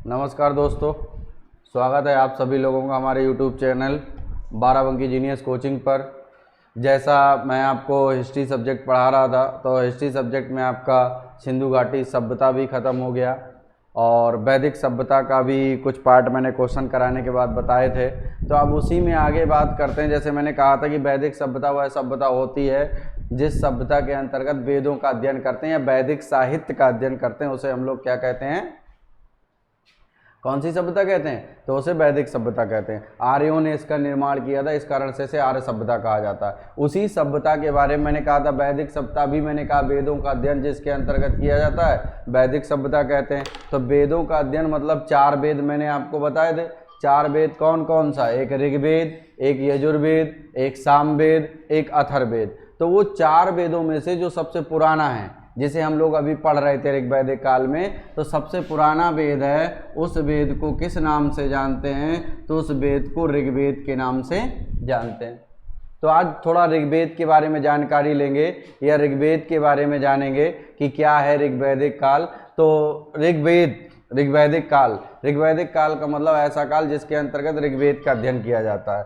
नमस्कार दोस्तों, स्वागत है आप सभी लोगों का हमारे YouTube channel Barabanki genius coaching पर। जैसा मैं आपको हिस्ट्री सब्जेक्ट पढ़ा रहा था, तो हिस्ट्री सब्जेक्ट में आपका सिंधु घाटी सभ्यता भी ख़त्म हो गया और वैदिक सभ्यता का भी कुछ पार्ट मैंने क्वेश्चन कराने के बाद बताए थे। तो अब उसी में आगे बात करते हैं। जैसे मैंने कहा था कि वैदिक सभ्यता वह सभ्यता होती है जिस सभ्यता के अंतर्गत वेदों का अध्ययन करते हैं या वैदिक साहित्य का अध्ययन करते हैं, उसे हम लोग क्या कहते हैं? कौन सी सभ्यता कहते हैं? तो उसे वैदिक सभ्यता कहते हैं। आर्यों ने इसका निर्माण किया था, इस कारण से इसे आर्य सभ्यता कहा जाता है। उसी सभ्यता के बारे में मैंने कहा था वैदिक सभ्यता भी मैंने कहा वेदों का अध्ययन जिसके अंतर्गत किया जाता है वैदिक सभ्यता कहते हैं। तो वेदों का अध्ययन मतलब 4 वेद मैंने आपको बताए थे। 4 वेद कौन कौन सा? एक ऋग्वेद, एक यजुर्वेद, एक सामवेद, एक अथर्ववेद। तो वो 4 वेदों में से जो सबसे पुराना है, जिसे हम लोग अभी पढ़ रहे थे ऋग्वैदिक काल में, तो सबसे पुराना वेद है, उस वेद को किस नाम से जानते हैं? तो उस वेद को ऋग्वेद के नाम से जानते हैं। तो आज थोड़ा ऋग्वेद के बारे में जानकारी लेंगे या ऋग्वेद के बारे में जानेंगे कि क्या है ऋग्वैदिक काल। तो ऋग्वैदिक काल का मतलब ऐसा काल जिसके अंतर्गत ऋग्वेद का अध्ययन किया जाता है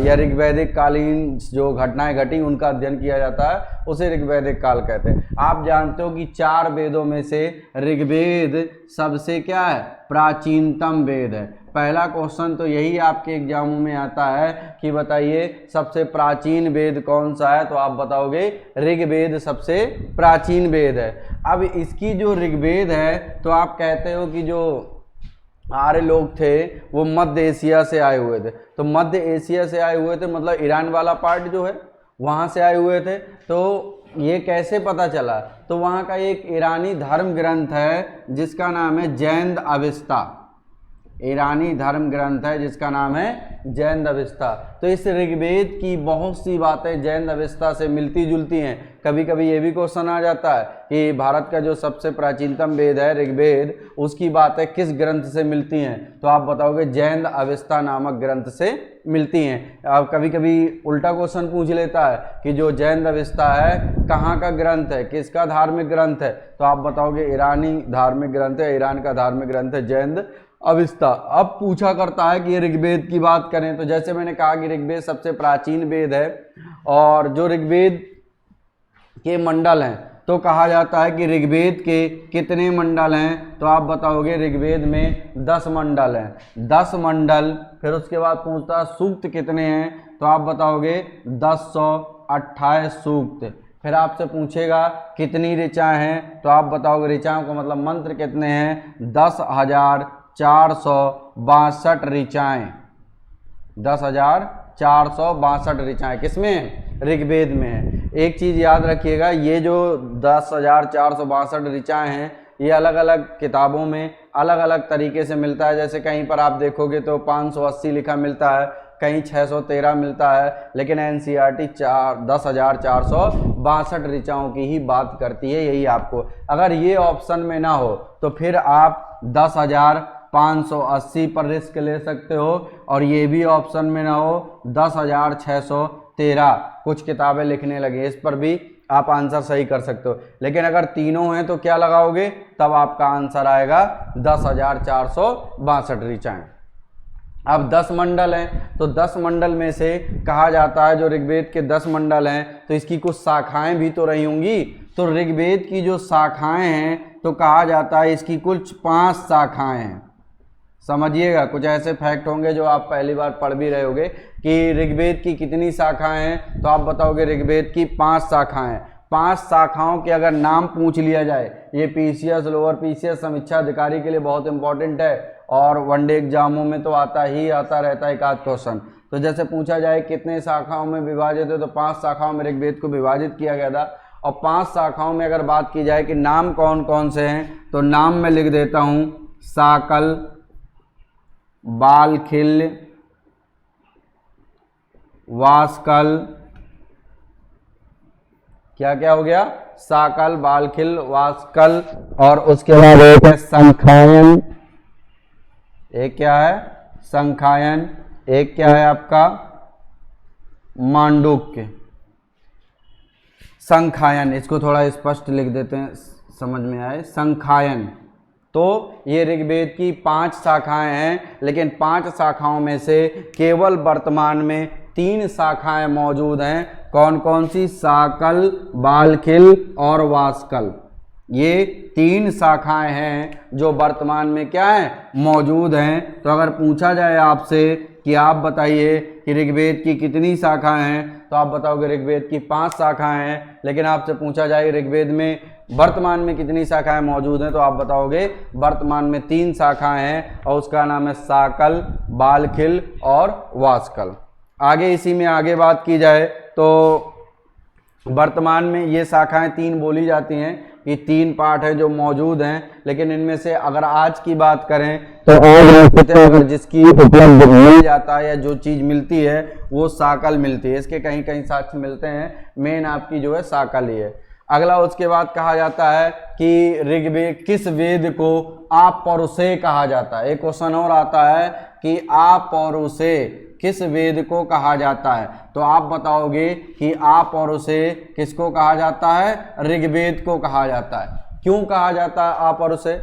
या ऋग्वैदिक कालीन जो घटनाएं घटी उनका अध्ययन किया जाता है, उसे ऋग्वैदिक काल कहते हैं। आप जानते हो कि 4 वेदों में से ऋग्वेद सबसे क्या है? प्राचीनतम वेद है। पहला क्वेश्चन तो यही आपके एग्जामों में आता है कि बताइए सबसे प्राचीन वेद कौन सा है? तो आप बताओगे ऋग्वेद सबसे प्राचीन वेद है। अब इसकी जो ऋग्वेद है, तो आप कहते हो कि जो आर्य लोग थे वो मध्य एशिया से आए हुए थे। तो मध्य एशिया से आए हुए थे मतलब ईरान वाला पार्ट जो है वहाँ से आए हुए थे। तो ये कैसे पता चला? तो वहाँ का एक ईरानी धर्म ग्रंथ है जिसका नाम है जैन अविस्ता। ईरानी धर्म ग्रंथ है जिसका नाम है जैन अविस्ता। तो इस ऋग्वेद की बहुत सी बातें जैन अविस्ता से मिलती जुलती हैं। कभी कभी ये भी क्वेश्चन आ जाता है कि भारत का जो सबसे प्राचीनतम वेद है ऋग्वेद, उसकी बातें किस ग्रंथ से मिलती हैं? तो आप बताओगे जैन अविस्ता नामक ग्रंथ से मिलती हैं। अब कभी कभी उल्टा क्वेश्चन पूछ लेता है कि जो जैन अविस्ता है कहाँ का ग्रंथ है, किसका धार्मिक ग्रंथ है? तो आप बताओगे ईरानी धार्मिक ग्रंथ है, ईरान का धार्मिक ग्रंथ है जैन अविस्ता। अब पूछा करता है कि ऋग्वेद की बात करें तो जैसे मैंने कहा कि ऋग्वेद सबसे प्राचीन वेद है और जो ऋग्वेद के मंडल हैं, तो कहा जाता है कि ऋग्वेद के कितने मंडल हैं? तो आप बताओगे ऋग्वेद में 10 मंडल हैं। 10 मंडल। फिर उसके बाद पूछता है सूक्त कितने हैं? तो आप बताओगे 1028 सूक्त। फिर आपसे पूछेगा कितनी ऋचाएँ हैं? तो आप बताओगे ऋचाओं का मतलब मंत्र कितने हैं? 10,462 ऋचाएँ। 10,462 ऋचाएँ किसमें? ऋग्वेद में है। एक चीज़ याद रखिएगा, ये जो 10,462 ऋचाएँ हैं ये अलग अलग किताबों में अलग अलग तरीके से मिलता है। जैसे कहीं पर आप देखोगे तो 580 लिखा मिलता है, कहीं 613 मिलता है, लेकिन NCERT 10,462 ऋचाओं की ही बात करती है। यही आपको, अगर ये ऑप्शन में ना हो तो फिर आप 10,580 पर रिस्क ले सकते हो और ये भी ऑप्शन में ना हो 10,613। कुछ किताबें लिखने लगे, इस पर भी आप आंसर सही कर सकते हो। लेकिन अगर तीनों हैं तो क्या लगाओगे? तब आपका आंसर आएगा 10,462 ऋचाएँ। अब 10 मंडल हैं, तो 10 मंडल में से कहा जाता है जो ऋग्वेद के 10 मंडल हैं तो इसकी कुछ शाखाएं भी तो रही होंगी। तो ऋग्वेद की जो शाखाएं हैं तो कहा जाता है इसकी कुछ 5 शाखाएं हैं। समझिएगा, कुछ ऐसे फैक्ट होंगे जो आप पहली बार पढ़ भी रहे होगे कि ऋग्वेद की कितनी शाखाएं हैं। तो आप बताओगे ऋग्वेद की 5 शाखाएं। 5 शाखाओं के अगर नाम पूछ लिया जाए, ये PCS लोअर PCS समीक्षा अधिकारी के लिए बहुत इंपॉर्टेंट है और वनडे एग्जामों में तो आता रहता है एक आध क्वेश्चन। तो जैसे पूछा जाए कितने शाखाओं में विभाजित है, तो 5 शाखाओं में ऋग्वेद को विभाजित किया गया था। और 5 शाखाओं में अगर बात की जाए कि नाम कौन कौन से हैं, तो नाम मैं लिख देता हूँ साकल, बालखिल, वासकल, क्या क्या हो गया? साकल, बालखिल, वासकल, और उसके बाद एक है संखायन। एक क्या है? संखायन। एक क्या है आपका? मांडुक्य। संखायन, इसको थोड़ा स्पष्ट लिख देते हैं समझ में आए। संखायन, तो ये ऋग्वेद की 5 शाखाएं हैं, लेकिन 5 शाखाओं में से केवल वर्तमान में 3 शाखाएं मौजूद हैं। कौन कौन सी? साकल, बालखिल और वासकल। ये 3 शाखाएं हैं जो वर्तमान में क्या है? मौजूद हैं। तो अगर पूछा जाए आपसे कि आप बताइए कि ऋग्वेद की कितनी शाखाएं हैं, तो आप बताओगे ऋग्वेद की 5 शाखाएं हैं। लेकिन आपसे पूछा जाए ऋग्वेद में वर्तमान में कितनी शाखाएं मौजूद हैं, तो आप बताओगे वर्तमान में 3 शाखाएं हैं और उसका नाम है साकल, बालखिल और वासकल। आगे इसी में आगे बात की जाए तो वर्तमान में ये शाखाएं 3 बोली जाती हैं। ये 3 पार्ट हैं जो मौजूद हैं, लेकिन इनमें से अगर आज की बात करें तो अगर जिसकी उपलब्ध मिल जाता है या जो चीज़ मिलती है वो साकल मिलती है। इसके कहीं कहीं साक्ष्य मिलते हैं, मेन आपकी जो है साकल ही है। अगला उसके बाद कहा जाता है कि ऋग्वेद किस वेद को आपौरुषेय कहा जाता है। एक क्वेश्चन और आता है कि आपौरुषेय किस वेद को कहा जाता है, तो आप बताओगे कि आपौरुषेय किसको कहा जाता है? ऋग्वेद को कहा जाता है। क्यों कहा जाता है आपौरुषेय?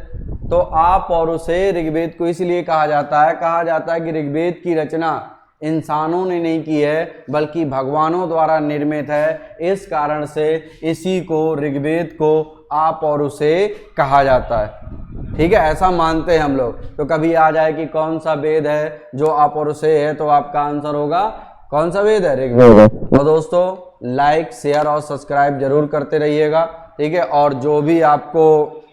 तो आपौरुषेय ऋग्वेद को इसलिए कहा जाता है कि ऋग्वेद की रचना इंसानों ने नहीं की है बल्कि भगवानों द्वारा निर्मित है। इस कारण से इसी को ऋग्वेद को आपौरुषेय कहा जाता है। ठीक है, ऐसा मानते हैं हम लोग। तो कभी आ जाए कि कौन सा वेद है जो आपौरुषेय है, तो आपका आंसर होगा कौन सा वेद है? ऋग्वेद। तो दोस्तों लाइक, शेयर और सब्सक्राइब जरूर करते रहिएगा। ठीक है, और जो भी आपको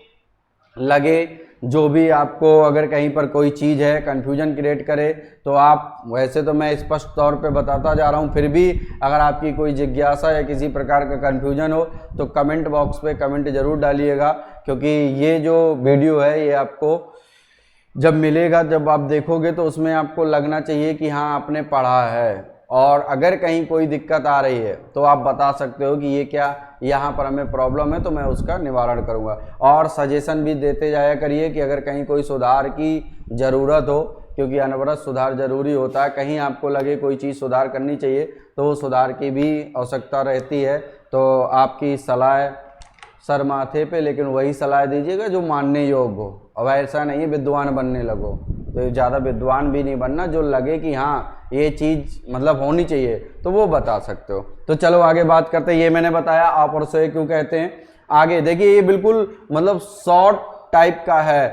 लगे, जो भी आपको अगर कहीं पर कोई चीज़ है कंफ्यूजन क्रिएट करे, तो आप, वैसे तो मैं स्पष्ट तौर पे बताता जा रहा हूँ, फिर भी अगर आपकी कोई जिज्ञासा या किसी प्रकार का कंफ्यूजन हो तो कमेंट बॉक्स पे कमेंट जरूर डालिएगा। क्योंकि ये जो वीडियो है ये आपको जब मिलेगा, जब आप देखोगे तो उसमें आपको लगना चाहिए कि हाँ आपने पढ़ा है। और अगर कहीं कोई दिक्कत आ रही है तो आप बता सकते हो कि ये क्या यहाँ पर हमें प्रॉब्लम है, तो मैं उसका निवारण करूँगा। और सजेशन भी देते जाया करिए कि अगर कहीं कोई सुधार की ज़रूरत हो, क्योंकि अनवरत सुधार जरूरी होता है। कहीं आपको लगे कोई चीज़ सुधार करनी चाहिए तो वो सुधार की भी आवश्यकता रहती है। तो आपकी सलाह सर माथे पे, लेकिन वही सलाह दीजिएगा जो मानने योग्य हो। अब ऐसा नहीं है विद्वान बनने लगो, तो ज़्यादा विद्वान भी नहीं बनना, जो लगे कि हाँ ये चीज़ मतलब होनी चाहिए तो वो बता सकते हो। तो चलो आगे बात करते हैं। ये मैंने बताया आपौरुषेय क्यों कहते हैं। आगे देखिए, ये बिल्कुल मतलब शॉर्ट टाइप का है,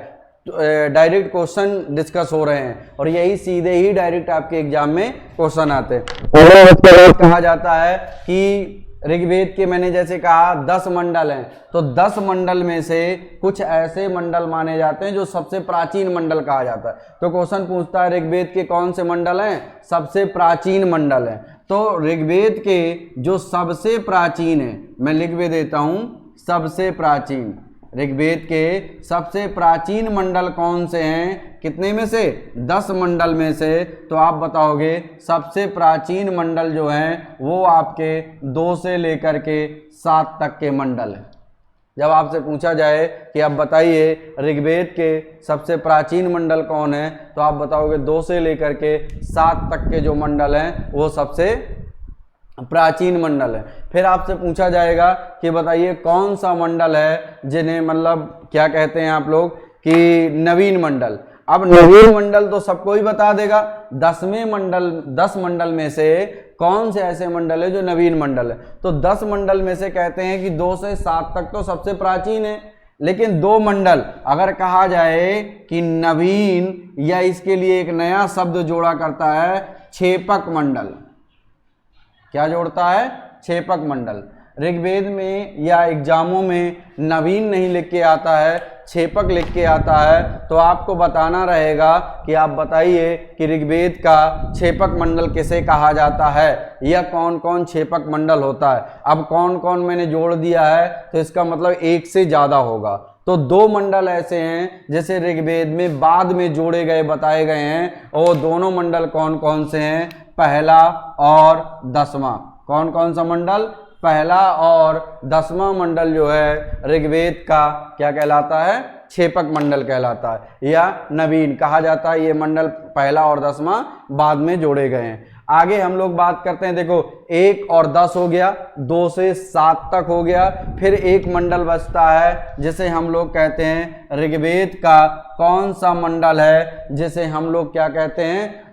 डायरेक्ट क्वेश्चन डिस्कस हो रहे हैं और यही सीधे ही डायरेक्ट आपके एग्जाम में क्वेश्चन आते हैं। कहा जाता है कि ऋग्वेद के, मैंने जैसे कहा 10 मंडल हैं, तो 10 मंडल में से कुछ ऐसे मंडल माने जाते हैं जो सबसे प्राचीन मंडल कहा जाता है। तो क्वेश्चन पूछता है ऋग्वेद के कौन से मंडल हैं? सबसे प्राचीन मंडल हैं। तो ऋग्वेद के जो सबसे प्राचीन है, मैं लिख भी देता हूं, सबसे प्राचीन ऋग्वेद के सबसे प्राचीन मंडल कौन से हैं? कितने में से? 10 मंडल में से। तो आप बताओगे सबसे प्राचीन मंडल जो हैं वो आपके 2 से लेकर के 7 तक के मंडल हैं। जब आपसे पूछा जाए कि आप बताइए ऋग्वेद के सबसे प्राचीन मंडल कौन है, तो आप बताओगे 2 से लेकर के 7 तक के जो मंडल हैं वो सबसे प्राचीन मंडल है। फिर आपसे पूछा जाएगा कि बताइए कौन सा मंडल है जिन्हें मतलब क्या कहते हैं आप लोग कि नवीन मंडल। अब नवीन मंडल तो सबको ही बता देगा। 10 मंडल में से कौन से ऐसे मंडल है जो नवीन मंडल है? तो 10 मंडल में से कहते हैं कि 2 से 7 तक तो सबसे प्राचीन है, लेकिन 2 मंडल अगर कहा जाए कि नवीन, या इसके लिए एक नया शब्द जोड़ा करता है, क्षेपक मंडल। क्या जोड़ता है? क्षेपक मंडल। ऋग्वेद में या एग्जामों में नवीन नहीं लिख के आता है, क्षेपक लिख के आता है। तो आपको बताना रहेगा कि आप बताइए कि ऋग्वेद का क्षेपक मंडल किसे कहा जाता है, या कौन कौन क्षेपक मंडल होता है। अब कौन कौन मैंने जोड़ दिया है तो इसका मतलब 1 से ज़्यादा होगा। तो 2 मंडल ऐसे हैं जैसे ऋग्वेद में बाद में जोड़े गए बताए गए हैं, और दोनों मंडल कौन कौन से हैं? पहला और 10वां। कौन कौन सा मंडल? पहला और 10वां मंडल जो है ऋग्वेद का क्या कहलाता है? क्षेपक मंडल कहलाता है, या नवीन कहा जाता है। ये मंडल पहला और 10वां बाद में जोड़े गए हैं। आगे हम लोग बात करते हैं, देखो 1 और 10 हो गया, 2 से 7 तक हो गया, फिर एक मंडल बचता है जिसे हम लोग कहते हैं ऋग्वेद का कौन सा मंडल है, जिसे हम लोग क्या कहते हैं,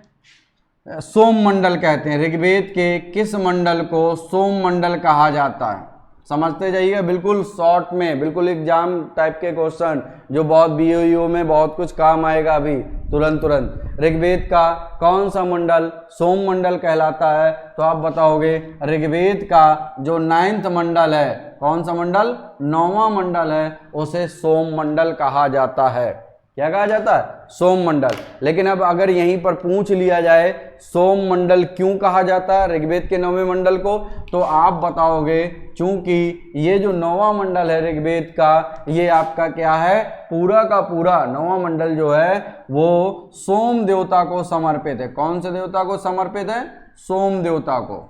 सोम मंडल कहते हैं। ऋग्वेद के किस मंडल को सोम मंडल कहा जाता है, समझते जाइए, बिल्कुल शॉर्ट में, बिल्कुल एग्जाम टाइप के क्वेश्चन जो बहुत बीओईओ में बहुत कुछ काम आएगा अभी तुरंत। ऋग्वेद का कौन सा मंडल सोम मंडल कहलाता है, तो आप बताओगे ऋग्वेद का जो 9वां मंडल है, कौन सा मंडल, 9वां मंडल है, उसे सोम मंडल कहा जाता है। क्या कहा जाता है, सोम मंडल। लेकिन अब अगर यहीं पर पूछ लिया जाए सोम मंडल क्यों कहा जाता है ऋग्वेद के 9वें मंडल को, तो आप बताओगे चूंकि ये जो 9वां मंडल है ऋग्वेद का, ये आपका क्या है, पूरा का पूरा 9वां मंडल जो है वो सोम देवता को समर्पित है। कौन से देवता को समर्पित है, सोम देवता को।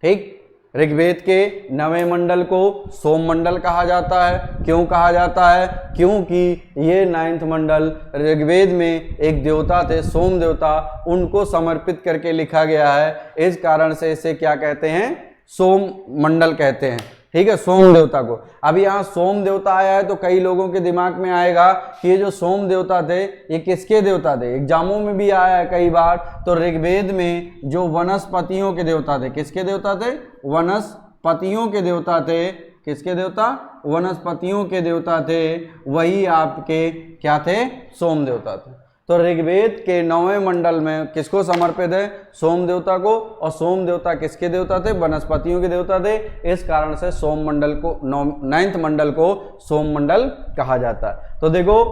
ठीक, ऋग्वेद के 9वें मंडल को सोम मंडल कहा जाता है। क्यों कहा जाता है, क्योंकि ये 9वां मंडल ऋग्वेद में एक देवता थे सोम देवता, उनको समर्पित करके लिखा गया है, इस कारण से इसे क्या कहते हैं, सोम मंडल कहते हैं। ठीक है, सोम देवता को। अब यहाँ सोम देवता आया है तो कई लोगों के दिमाग में आएगा कि ये जो सोम देवता थे ये किसके देवता थे, एग्जामों में भी आया है कई बार। तो ऋग्वेद में जो वनस्पतियों के देवता थे, किसके देवता थे, वनस्पतियों के देवता थे, किसके देवता, वनस्पतियों के देवता थे, वही आपके क्या थे, सोम देवता थे। तो ऋग्वेद के 9वें मंडल में किसको समर्पित है, सोम देवता को, और सोम देवता किसके देवता थे, वनस्पतियों के देवता थे, इस कारण से सोम मंडल को 9वां मंडल को सोम मंडल कहा जाता है। तो देखो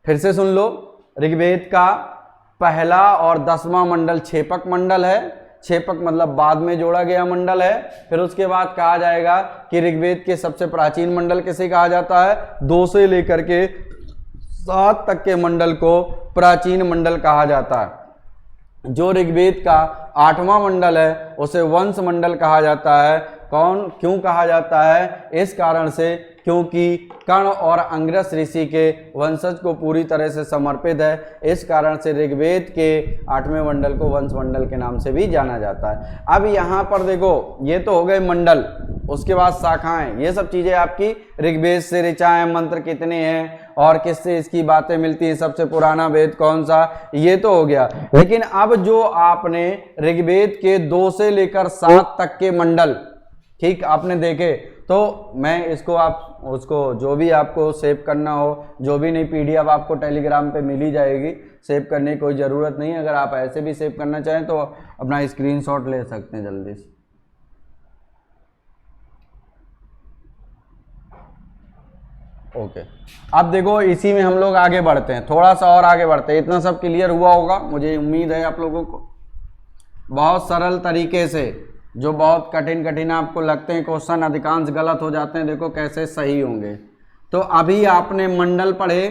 फिर से सुन लो, ऋग्वेद का पहला और 10वां मंडल छेपक मंडल है। छेपक मतलब बाद में जोड़ा गया मंडल है। फिर उसके बाद कहा जाएगा कि ऋग्वेद के सबसे प्राचीन मंडल किसे कहा जाता है, 2 से लेकर के 7 तक के मंडल को प्राचीन मंडल कहा जाता है। जो ऋग्वेद का 8वां मंडल है उसे वंश मंडल कहा जाता है। कौन, क्यों कहा जाता है, इस कारण से क्योंकि कर्ण और अंगिरस ऋषि के वंशज को पूरी तरह से समर्पित है, इस कारण से ऋग्वेद के 8वें मंडल को वंश मंडल के नाम से भी जाना जाता है। अब यहाँ पर देखो, ये तो हो गए मंडल, उसके बाद शाखाएं, ये सब चीजें आपकी ऋग्वेद से ऋचाएं, मंत्र कितने हैं और किससे इसकी बातें मिलती हैं, सबसे पुराना वेद कौन सा, ये तो हो गया। लेकिन अब जो आपने ऋग्वेद के 2 से लेकर 7 तक के मंडल, ठीक, आपने देखे, तो मैं इसको आप उसको जो भी आपको सेव करना हो, जो भी नई पीडीएफ आपको टेलीग्राम पे मिली जाएगी, सेव करने की कोई ज़रूरत नहीं है। अगर आप ऐसे भी सेव करना चाहें तो अपना स्क्रीनशॉट ले सकते हैं जल्दी से। ओके, अब देखो इसी में हम लोग आगे बढ़ते हैं, थोड़ा सा और आगे बढ़ते हैं। इतना सब क्लियर हुआ होगा मुझे उम्मीद है आप लोगों को। बहुत सरल तरीके से, जो बहुत कठिन आपको लगते हैं क्वेश्चन, अधिकांश गलत हो जाते हैं, देखो कैसे सही होंगे। तो अभी आपने मंडल पढ़े,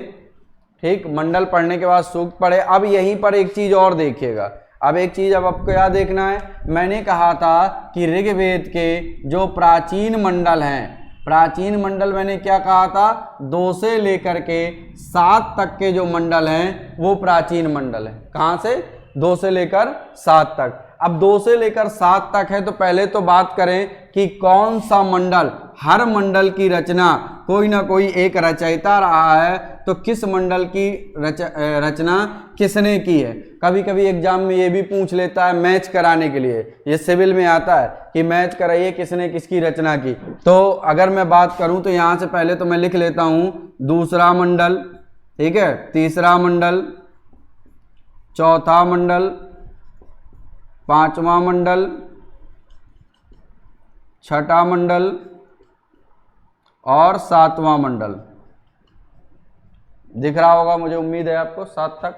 ठीक, मंडल पढ़ने के बाद सूक्त पढ़े। अब यहीं पर एक चीज और देखिएगा। अब एक चीज अब आपको याद देखना है, मैंने कहा था कि ऋग्वेद के जो प्राचीन मंडल हैं, प्राचीन मंडल मैंने क्या कहा था, 2 से लेकर के 7 तक के जो मंडल हैं वो प्राचीन मंडल है। कहाँ से, 2 से लेकर 7 तक। अब 2 से लेकर 7 तक है तो पहले तो बात करें कि कौन सा मंडल, हर मंडल की रचना कोई ना कोई एक रचयिता रहा है, तो किस मंडल की रचना किसने की है। कभी कभी एग्जाम में ये भी पूछ लेता है मैच कराने के लिए, ये सिविल में आता है कि मैच कराइए किसने किसकी रचना की। तो अगर मैं बात करूं तो यहाँ से पहले तो मैं लिख लेता हूं दूसरा मंडल, ठीक है, तीसरा मंडल, चौथा मंडल, पांचवा मंडल, छठा मंडल और 7वां मंडल। दिख रहा होगा मुझे उम्मीद है आपको 7 तक,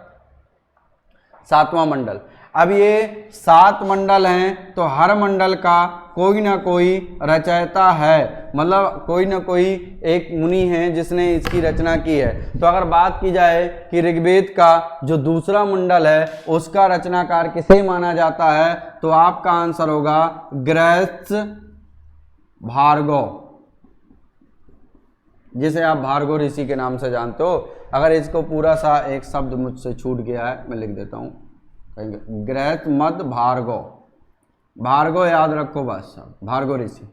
7वां मंडल। अब ये 7 मंडल हैं तो हर मंडल का कोई ना कोई रचयिता है, मतलब कोई ना कोई एक मुनि है जिसने इसकी रचना की है। तो अगर बात की जाए कि ऋग्वेद का जो दूसरा मंडल है उसका रचनाकार किसे माना जाता है, तो आपका आंसर होगा गृहस्थ भार्गव, जिसे आप भार्गव ऋषि के नाम से जानते हो। अगर इसको पूरा सा एक शब्द मुझसे छूट गया है मैं लिख देता हूँ, ग्रहत मद भार्गव, भार्गव याद रखो बस, भार्गव ऋषि।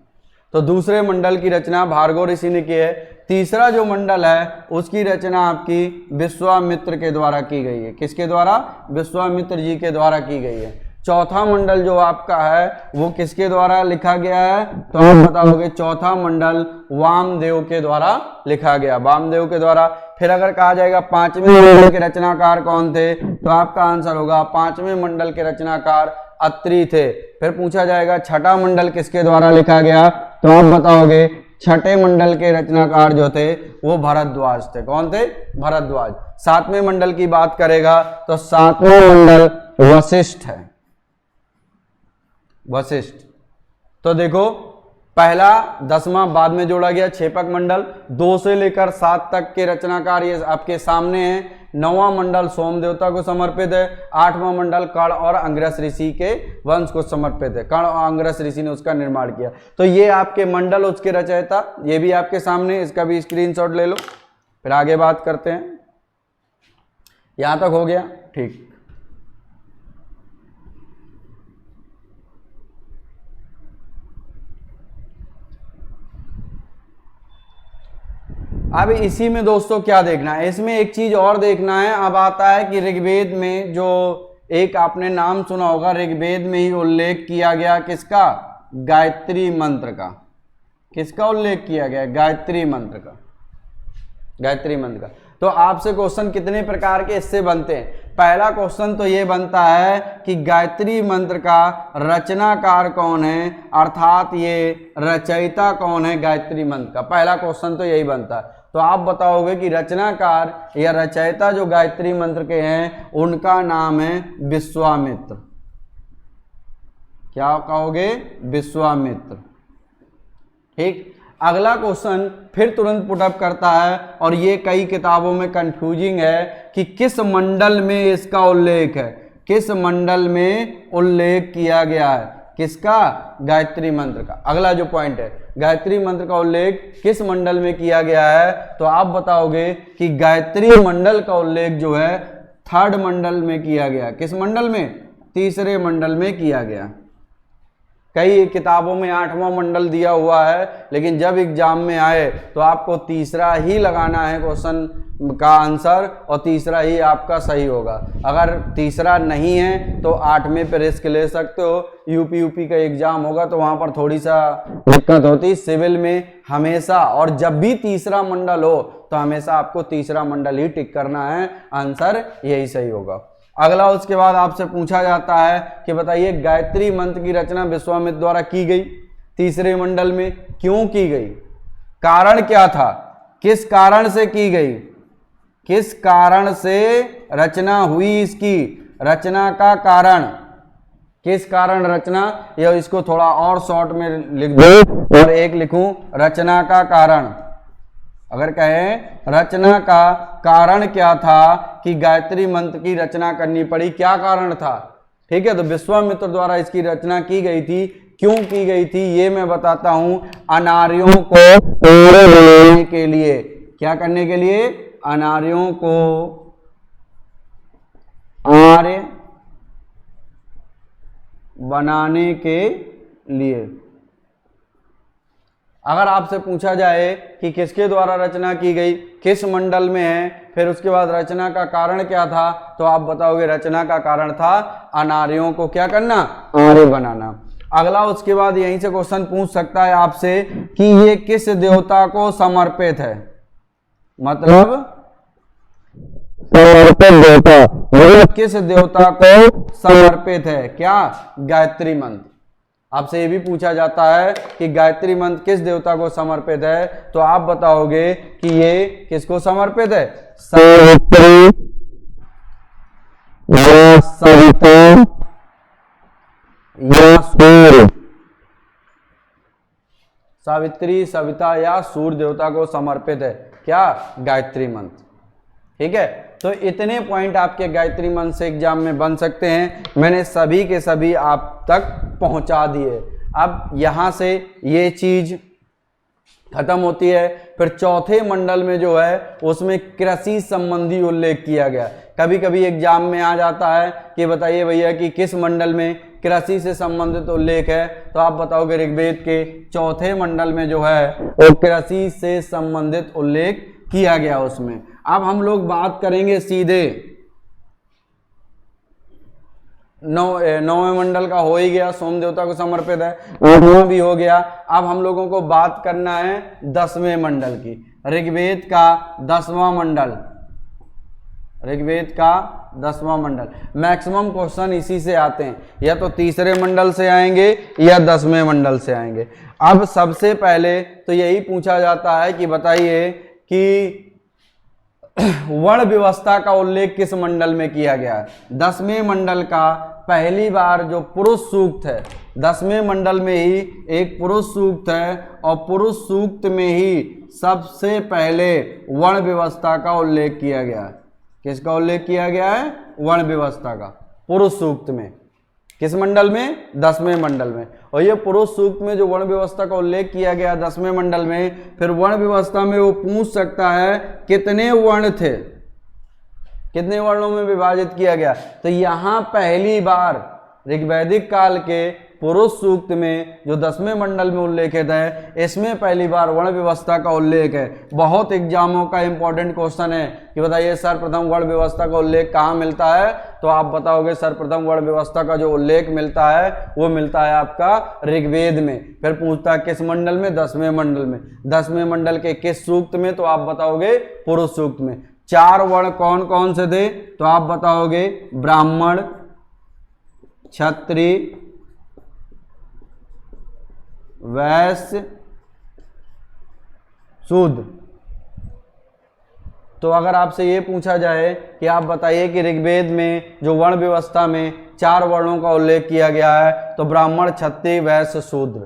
तो दूसरे मंडल की रचना भार्गव ऋषि ने की है। तीसरा जो मंडल है उसकी रचना आपकी विश्वामित्र के द्वारा की गई है। किसके द्वारा? विश्वामित्र जी के द्वारा की गई है। चौथा मंडल जो आपका है वो किसके द्वारा लिखा गया है? तो आप बताओगे चौथा मंडल वामदेव के द्वारा लिखा गया, वामदेव के द्वारा। फिर अगर कहा जाएगा पांचवें मंडल के रचनाकार कौन थे, तो आपका आंसर होगा पांचवें मंडल के रचनाकार अत्रि थे। फिर पूछा जाएगा छठा मंडल किसके द्वारा लिखा गया, तो आप बताओगे छठे मंडल के रचनाकार जो थे वो भरद्वाज थे। कौन थे? भरद्वाज। सातवें मंडल की बात करेगा तो सातवें मंडल वशिष्ठ है, वशिष्ठ। तो देखो पहला 10वां बाद में जोड़ा गया छेपक मंडल, 2 से लेकर 7 तक के रचनाकार ये आपके सामने हैं। 9वां मंडल सोम देवता को समर्पित है। 8वां मंडल कर्ण और अंगिरस ऋषि के वंश को समर्पित है। कर्ण और अंगिरस ऋषि ने उसका निर्माण किया। तो ये आपके मंडल, उसके रचयिता, ये भी आपके सामने, इसका भी स्क्रीनशॉट ले लो। फिर आगे बात करते हैं। यहां तक हो गया? ठीक। अब इसी में दोस्तों क्या देखना है, इसमें एक चीज और देखना है। अब आता है कि ऋग्वेद में जो एक आपने नाम सुना होगा, ऋग्वेद में ही उल्लेख किया गया किसका? गायत्री मंत्र का। किसका उल्लेख किया गया? गायत्री मंत्र का, गायत्री मंत्र का। तो आपसे क्वेश्चन कितने प्रकार के इससे बनते हैं? पहला क्वेश्चन तो ये बनता है कि गायत्री मंत्र का रचनाकार कौन है, अर्थात ये रचयिता कौन है गायत्री मंत्र का। पहला क्वेश्चन तो यही बनता है। तो आप बताओगे कि रचनाकार या रचयिता जो गायत्री मंत्र के हैं उनका नाम है विश्वामित्र। क्या कहोगे? विश्वामित्र। ठीक। अगला क्वेश्चन फिर तुरंत पुटअप करता है, और ये कई किताबों में कंफ्यूजिंग है कि किस मंडल में इसका उल्लेख है, किस मंडल में उल्लेख किया गया है। किसका? गायत्री मंत्र का। अगला जो पॉइंट है, गायत्री मंत्र का उल्लेख किस मंडल में किया गया है, तो आप बताओगे कि गायत्री मंडल का उल्लेख जो है 3rd मंडल में किया गया। किस मंडल में? तीसरे मंडल में किया गया। कई किताबों में 8वां मंडल दिया हुआ है, लेकिन जब एग्जाम में आए तो आपको तीसरा ही लगाना है क्वेश्चन का आंसर, और तीसरा ही आपका सही होगा। अगर तीसरा नहीं है तो 8वें पे रिस्क ले सकते हो। यूपी का एग्जाम होगा तो वहां पर थोड़ी सा दिक्कत होती। सिविल में हमेशा, और जब भी तीसरा मंडल हो तो हमेशा आपको तीसरा मंडल ही टिक करना है, आंसर यही सही होगा। अगला उसके बाद आपसे पूछा जाता है कि बताइए गायत्री मंत्र की रचना विश्वामित्र द्वारा की गई तीसरे मंडल में, क्यों की गई, कारण क्या था, किस कारण से की गई, किस कारण से रचना हुई, इसकी रचना का कारण, किस कारण रचना, या इसको थोड़ा और शॉर्ट में लिख दो और एक लिखूं रचना का कारण। अगर कहें रचना का कारण क्या था कि गायत्री मंत्र की रचना करनी पड़ी, क्या कारण था? ठीक है, तो विश्वामित्र द्वारा इसकी रचना की गई थी। क्यों की गई थी ये मैं बताता हूं। अनार्यों को आर्य बनाने के लिए। क्या करने के लिए? अनार्यों को आर्य बनाने के लिए। अगर आपसे पूछा जाए कि किसके द्वारा रचना की गई, किस मंडल में है, फिर उसके बाद रचना का कारण क्या था, तो आप बताओगे रचना का कारण था अनार्यों को क्या करना, आर्य बनाना। अगला उसके बाद यहीं से क्वेश्चन पूछ सकता है आपसे कि ये किस देवता को समर्पित है, मतलब समर्पित देवता, मतलब किस देवता को समर्पित है, क्या, गायत्री मंत्र। आपसे ये भी पूछा जाता है कि गायत्री मंत्र किस देवता को समर्पित है, तो आप बताओगे कि ये किसको समर्पित है, सावित्री या सविता या सूर्य, सावित्री, सविता या सूर्य देवता को समर्पित है क्या, गायत्री मंत्र। ठीक है, तो इतने पॉइंट आपके गायत्री मंत्र से एग्जाम में बन सकते हैं। मैंने सभी के सभी आप तक पहुंचा दिए। अब यहां से ये चीज खत्म होती है। फिर चौथे मंडल में जो है उसमें कृषि संबंधी उल्लेख किया गया। कभी कभी एग्जाम में आ जाता है कि बताइए भैया कि किस मंडल में कृषि से संबंधित उल्लेख है, तो आप बताओगे ऋग्वेद के चौथे मंडल में जो है वो कृषि से संबंधित उल्लेख किया गया उसमें। अब हम लोग बात करेंगे सीधे नौवें मंडल का, हो ही गया, सोम देवता को समर्पित है, आठवां भी हो गया। अब हम लोगों को बात करना है 10वें मंडल की, ऋग्वेद का 10वां मंडल, ऋग्वेद का 10वां मंडल। मैक्सिमम क्वेश्चन इसी से आते हैं, या तो तीसरे मंडल से आएंगे या 10वें मंडल से आएंगे। अब सबसे पहले तो यही पूछा जाता है कि बताइए कि वर्ण व्यवस्था का उल्लेख किस मंडल में किया गया है। 10वें मंडल का पहली बार जो पुरुष सूक्त है, 10वें मंडल में ही एक पुरुष सूक्त है, और पुरुष सूक्त में ही सबसे पहले वर्ण व्यवस्था का उल्लेख किया गया है। किसका उल्लेख किया गया है? वर्ण व्यवस्था का, पुरुष सूक्त में। किस मंडल में? 10वें मंडल में। और ये पुरुष सूक्त में जो वर्ण व्यवस्था का उल्लेख किया गया 10वें मंडल में, फिर वर्ण व्यवस्था में वो पूछ सकता है कितने वर्ण थे, कितने वर्णों में विभाजित किया गया। तो यहां पहली बार ऋग्वैदिक काल के पुरुष सूक्त में जो 10वें मंडल में उल्लेखित है, इसमें पहली बार वर्ण व्यवस्था का उल्लेख है। बहुत एग्जामों का इंपॉर्टेंट क्वेश्चन है कि बताइए सर्वप्रथम वर्ण व्यवस्था का उल्लेख कहाँ मिलता है, तो आप बताओगे सर्वप्रथम वर्ण व्यवस्था का जो उल्लेख मिलता है वो मिलता है आपका ऋग्वेद में। फिर पूछता है किस मंडल में? 10वें मंडल में। 10वें मंडल के किस सूक्त में? तो आप बताओगे पुरुष सूक्त में। 4 वर्ण कौन कौन से थे? तो आप बताओगे ब्राह्मण, क्षत्रिय, वैश्य, शूद्र। तो अगर आपसे ये पूछा जाए कि आप बताइए कि ऋग्वेद में जो वर्ण व्यवस्था में 4 वर्णों का उल्लेख किया गया है, तो ब्राह्मण, क्षत्रिय, वैश्य, शूद्र,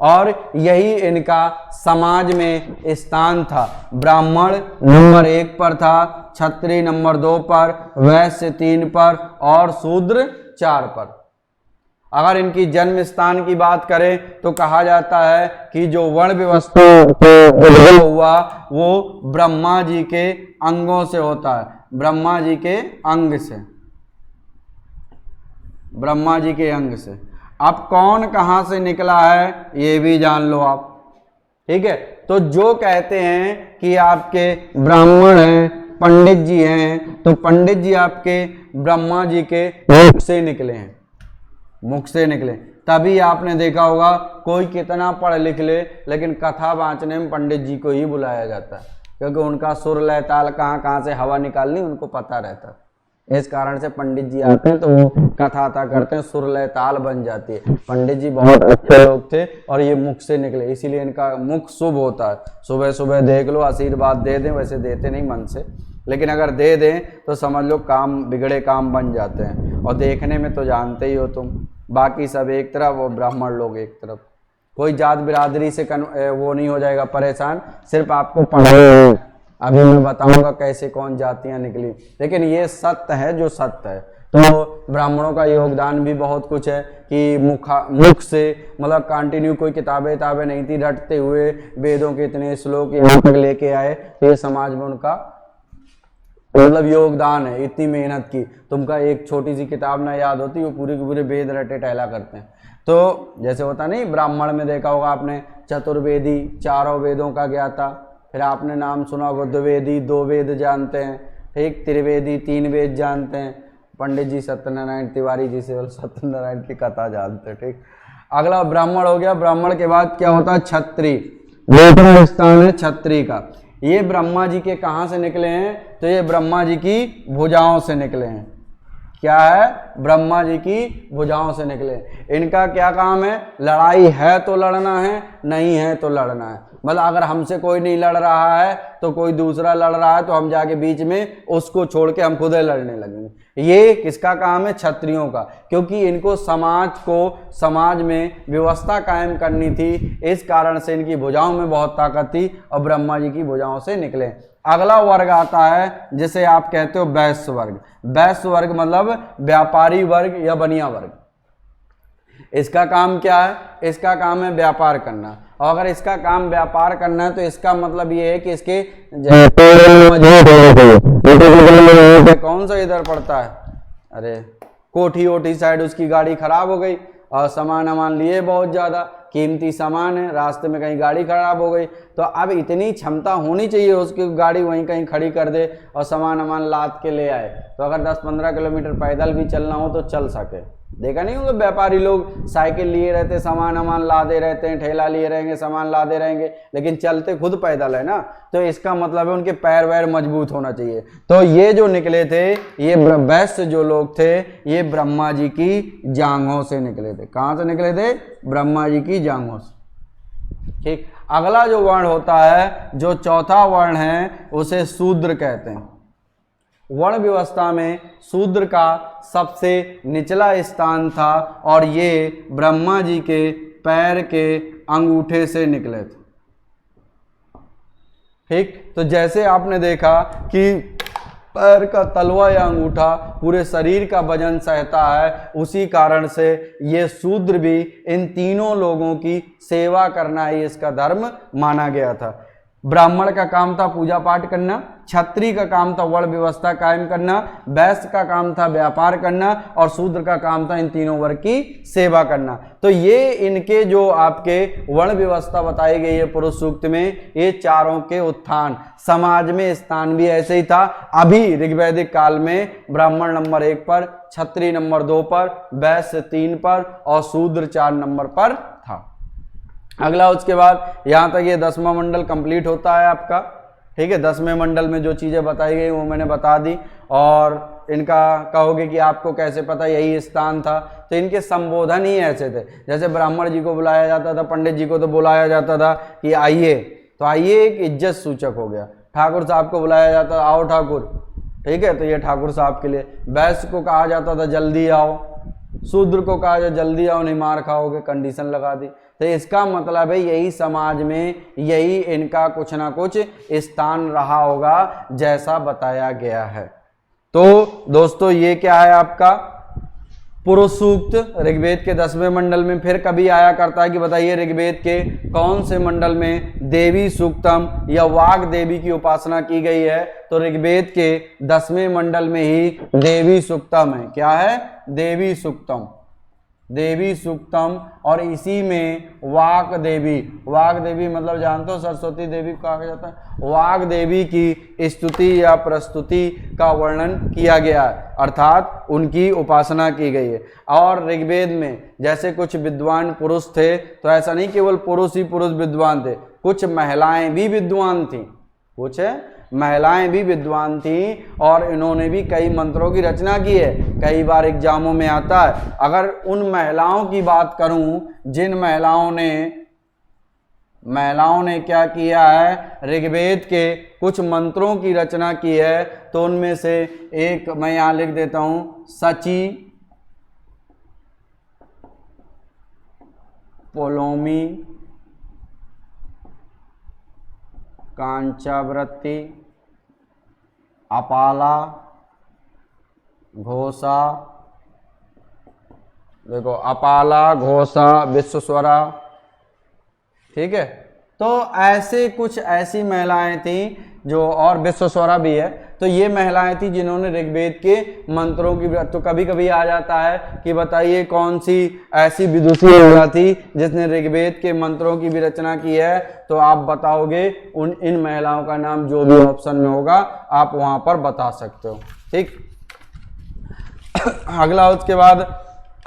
और यही इनका समाज में स्थान था। ब्राह्मण नंबर 1 पर था, क्षत्रिय नंबर 2 पर, वैश्य 3 पर और शूद्र 4 पर। अगर इनकी जन्म स्थान की बात करें तो कहा जाता है कि जो वर्ण व्यवस्था हुआ वो ब्रह्मा जी के अंगों से होता है, ब्रह्मा जी के अंग से, ब्रह्मा जी के अंग से। अब कौन कहां से निकला है ये भी जान लो आप, ठीक है। तो जो कहते हैं कि आपके ब्राह्मण हैं, पंडित जी हैं, तो पंडित जी आपके ब्रह्मा जी के मुख से निकले हैं, मुख से निकले। तभी आपने देखा होगा कोई कितना पढ़ लिख ले, लेकिन कथा बाँचने में पंडित जी को ही बुलाया जाता है, क्योंकि उनका सुर लय ताल कहाँ कहाँ से हवा निकालनी उनको पता रहता है। इस कारण से पंडित जी आते हैं तो वो कथा करते हैं, सुर लय ताल बन जाती है। पंडित जी बहुत अच्छे लोग थे और ये मुख से निकले, इसीलिए इनका मुख शुभ होता है। सुबह सुबह देख लो, आशीर्वाद दे दें, वैसे देते नहीं मन से, लेकिन अगर दे दें तो समझ लो काम बिगड़े काम बन जाते हैं। और देखने में तो जानते ही हो तुम, बाकी सब एक तरफ और ब्राह्मण लोग एक तरफ। कोई जात बिरादरी से वो नहीं हो जाएगा परेशान, सिर्फ आपको पढ़ना। अभी मैं बताऊंगा कैसे कौन जातियां निकली, लेकिन ये सत्य है जो सत्य है। तो ब्राह्मणों का योगदान भी बहुत कुछ है कि मुख से मतलब कंटिन्यू कोई किताबें नहीं थी, रटते हुए वेदों के इतने श्लोक यहाँ तक लेके आए, तो ये समाज में उनका मतलब योगदान है। इतनी मेहनत की, तुमका एक छोटी सी किताब ना याद होती, वो पूरे के पूरे वेद रटे टहला करते हैं। तो जैसे होता नहीं, ब्राह्मण में देखा होगा आपने चतुर्वेदी, 4 वेदों का ज्ञाता। फिर आपने नाम सुना होगा द्विवेदी, 2 वेद जानते हैं, ठीक, त्रिवेदी, 3 वेद जानते हैं। पंडित जी सत्यनारायण तिवारी जी से सत्यनारायण की कथा जानते हैं, ठीक। अगला ब्राह्मण हो गया। ब्राह्मण के बाद क्या होता है? क्षत्रिय। दूसरा स्थान है क्षत्रिय का। ये ब्रह्मा जी के कहाँ से निकले हैं? तो ये ब्रह्मा जी की भुजाओं से निकले हैं। क्या है? ब्रह्मा जी की भुजाओं से निकले। इनका क्या काम है? लड़ाई है तो लड़ना है, नहीं है तो लड़ना है। मतलब अगर हमसे कोई नहीं लड़ रहा है तो कोई दूसरा लड़ रहा है, तो हम जाके बीच में उसको छोड़ के हम खुद ही लड़ने लगेंगे। ये किसका काम है? क्षत्रियों का, क्योंकि इनको समाज में व्यवस्था कायम करनी थी। इस कारण से इनकी भुजाओं में बहुत ताकत थी और ब्रह्मा जी की भुजाओं से निकले। अगला वर्ग आता है जिसे आप कहते हो वैश्य वर्ग। वैश्य वर्ग मतलब व्यापारी वर्ग या बनिया वर्ग। इसका काम क्या है? इसका काम है व्यापार करना। और अगर इसका काम व्यापार करना है तो इसका मतलब ये है कि इसके कौन सा इधर पड़ता है, अरे कोठी ओठी साइड उसकी गाड़ी खराब हो गई और सामान वामान लिए बहुत ज़्यादा कीमती सामान है, रास्ते में कहीं गाड़ी खराब हो गई, तो अब इतनी क्षमता होनी चाहिए उसकी गाड़ी वहीं कहीं खड़ी कर दे और सामान वामान लाद के ले आए। तो अगर 10-15 किलोमीटर पैदल भी चलना हो तो चल सके। देखा नहीं होगा व्यापारी लोग साइकिल लिए रहते, सामान वामान लादे रहते हैं, ठेला लिए रहेंगे, सामान लादे रहेंगे, लेकिन चलते खुद पैदल है ना। तो इसका मतलब है उनके पैर वैर मजबूत होना चाहिए। तो ये जो निकले थे, ये वैश्य जो लोग थे, ये ब्रह्मा जी की जांघों से निकले थे। कहाँ से निकले थे? ब्रह्मा जी की जांघों से। ठीक, अगला जो वर्ण होता है, जो चौथा वर्ण है, उसे शूद्र कहते हैं। वर्ण व्यवस्था में शूद्र का सबसे निचला स्थान था और ये ब्रह्मा जी के पैर के अंगूठे से निकले थे। ठीक, तो जैसे आपने देखा कि पैर का तलवा या अंगूठा पूरे शरीर का वजन सहता है, उसी कारण से ये शूद्र भी इन तीनों लोगों की सेवा करना ही इसका धर्म माना गया था। ब्राह्मण का काम था पूजा पाठ करना, क्षत्रिय का काम था वर्ण व्यवस्था कायम करना, वैश्य का काम था व्यापार करना और शूद्र का काम था इन तीनों वर्ग की सेवा करना। तो ये इनके जो आपके वर्ण व्यवस्था बताई गई है पुरुष सूक्त में, ये चारों के उत्थान, समाज में स्थान भी ऐसे ही था। अभी ऋग्वैदिक काल में ब्राह्मण नंबर 1 पर, क्षत्रिय नंबर 2 पर, वैश्य 3 पर और शूद्र 4 नंबर पर था। अगला उसके बाद यहाँ तक ये 10वां मंडल कंप्लीट होता है आपका। ठीक है, 10वें मंडल में जो चीज़ें बताई गई वो मैंने बता दी। और इनका कहोगे कि आपको कैसे पता यही स्थान था, तो इनके संबोधन ही ऐसे थे। जैसे ब्राह्मण जी को बुलाया जाता था, पंडित जी को तो बुलाया जाता था कि आइए, तो आइए एक इज्जत सूचक हो गया। ठाकुर साहब को बुलाया जाता, आओ ठाकुर, ठीक है, तो ये ठाकुर साहब के लिए। वैश्य को कहा जाता था जल्दी आओ, शूद्र को कहा जाए जल्दी आओ नहीं मार खाओगे, कंडीशन लगा दी। तो इसका मतलब है यही समाज में यही इनका कुछ ना कुछ स्थान रहा होगा जैसा बताया गया है। तो दोस्तों ये क्या है आपका पुरुष सूक्त ऋग्वेद के 10वें मंडल में। फिर कभी आया करता है कि बताइए ऋग्वेद के कौन से मंडल में देवी सूक्तम या वाग देवी की उपासना की गई है, तो ऋग्वेद के 10वें मंडल में ही देवी सूक्तम है। क्या है? देवी सूक्तम, देवी सूक्तम। और इसी में वाग देवी, वाग देवी मतलब जानते हो सरस्वती देवी को कहा जाता है, वाग देवी की स्तुति या प्रस्तुति का वर्णन किया गया है, अर्थात उनकी उपासना की गई है। और ऋग्वेद में जैसे कुछ विद्वान पुरुष थे, तो ऐसा नहीं केवल पुरुष ही पुरुष विद्वान थे, कुछ महिलाएं भी विद्वान थी, कुछ महिलाएं भी विद्वान थी और इन्होंने भी कई मंत्रों की रचना की है। कई बार एग्जामों में आता है। अगर उन महिलाओं की बात करूं जिन महिलाओं ने क्या किया है, ऋग्वेद के कुछ मंत्रों की रचना की है, तो उनमें से एक मैं यहां लिख देता हूं, सची, पोलोमी, कांचावृत्ति, अपाला, घोषा, देखो अपाला, घोषा, विश्वस्वरा, ठीक है। तो ऐसे कुछ ऐसी महिलाएं थी जो, और विश्वस्वरा भी है, तो ये महिलाएं थी जिन्होंने ऋग्वेद के मंत्रों की। तो कभी कभी आ जाता है कि बताइए कौन सी ऐसी विदुषी महिला थी जिसने ऋग्वेद के मंत्रों की भी रचना की है, तो आप बताओगे इन महिलाओं का नाम, जो भी ऑप्शन में होगा आप वहां पर बता सकते हो। ठीक, अगला उसके बाद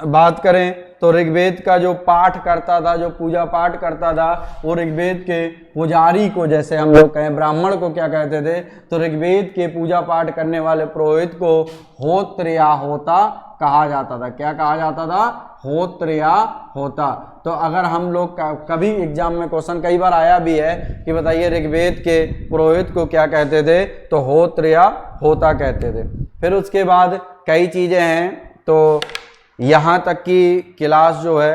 बात करें तो ऋग्वेद का जो पाठ करता था, जो पूजा पाठ करता था, वो ऋग्वेद के पुजारी को, जैसे हम लोग कहें ब्राह्मण को क्या कहते थे, तो ऋग्वेद के पूजा पाठ करने वाले पुरोहित को होत्र या होता कहा जाता था। क्या कहा जाता था? होत्र या होता। तो अगर हम लोग कभी एग्जाम में क्वेश्चन कई बार आया भी है कि बताइए ऋग्वेद के पुरोहित को क्या कहते थे, तो होत्र या होता कहते थे। फिर उसके बाद कई चीजें हैं, तो यहाँ तक की क्लास जो है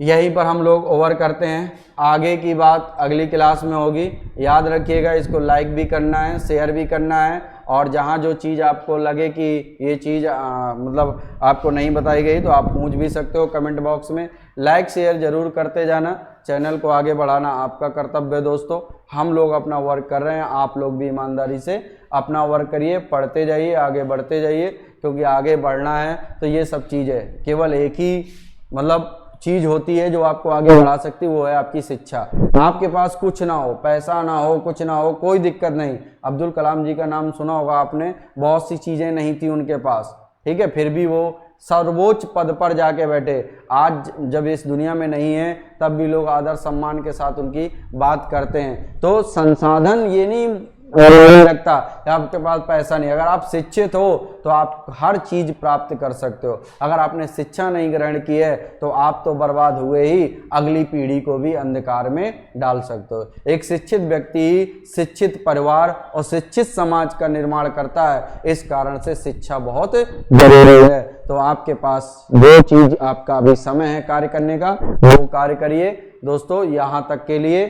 यहीं पर हम लोग ओवर करते हैं। आगे की बात अगली क्लास में होगी। याद रखिएगा, इसको लाइक भी करना है, शेयर भी करना है, और जहाँ जो चीज़ आपको लगे कि ये चीज़ मतलब आपको नहीं बताई गई तो आप पूछ भी सकते हो कमेंट बॉक्स में। लाइक शेयर ज़रूर करते जाना, चैनल को आगे बढ़ाना आपका कर्तव्य है दोस्तों। हम लोग अपना वर्क कर रहे हैं, आप लोग भी ईमानदारी से अपना वर्क करिए, पढ़ते जाइए, आगे बढ़ते जाइए, क्योंकि आगे बढ़ना है तो ये सब चीज़ें केवल एक ही मतलब चीज़ होती है जो आपको आगे बढ़ा सकती है, वो है आपकी शिक्षा। आपके पास कुछ ना हो, पैसा ना हो, कुछ ना हो, कोई दिक्कत नहीं। अब्दुल कलाम जी का नाम सुना होगा आपने, बहुत सी चीज़ें नहीं थी उनके पास, ठीक है, फिर भी वो सर्वोच्च पद पर जाके बैठे। आज जब इस दुनिया में नहीं है तब भी लोग आदर सम्मान के साथ उनकी बात करते हैं। तो संसाधन ये नहीं लगता आपके पास पैसा नहीं, अगर आप शिक्षित हो तो आप हर चीज प्राप्त कर सकते हो। अगर आपने शिक्षा नहीं ग्रहण की है तो आप तो बर्बाद हुए ही, अगली पीढ़ी को भी अंधकार में डाल सकते हो। एक शिक्षित व्यक्ति शिक्षित परिवार और शिक्षित समाज का निर्माण करता है, इस कारण से शिक्षा बहुत जरूरी है। तो आपके पास जो चीज आपका अभी समय है कार्य करने का, वो कार्य करिए दोस्तों। यहाँ तक के लिए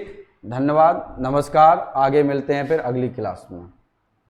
धन्यवाद, नमस्कार। आगे मिलते हैं फिर अगली क्लास में।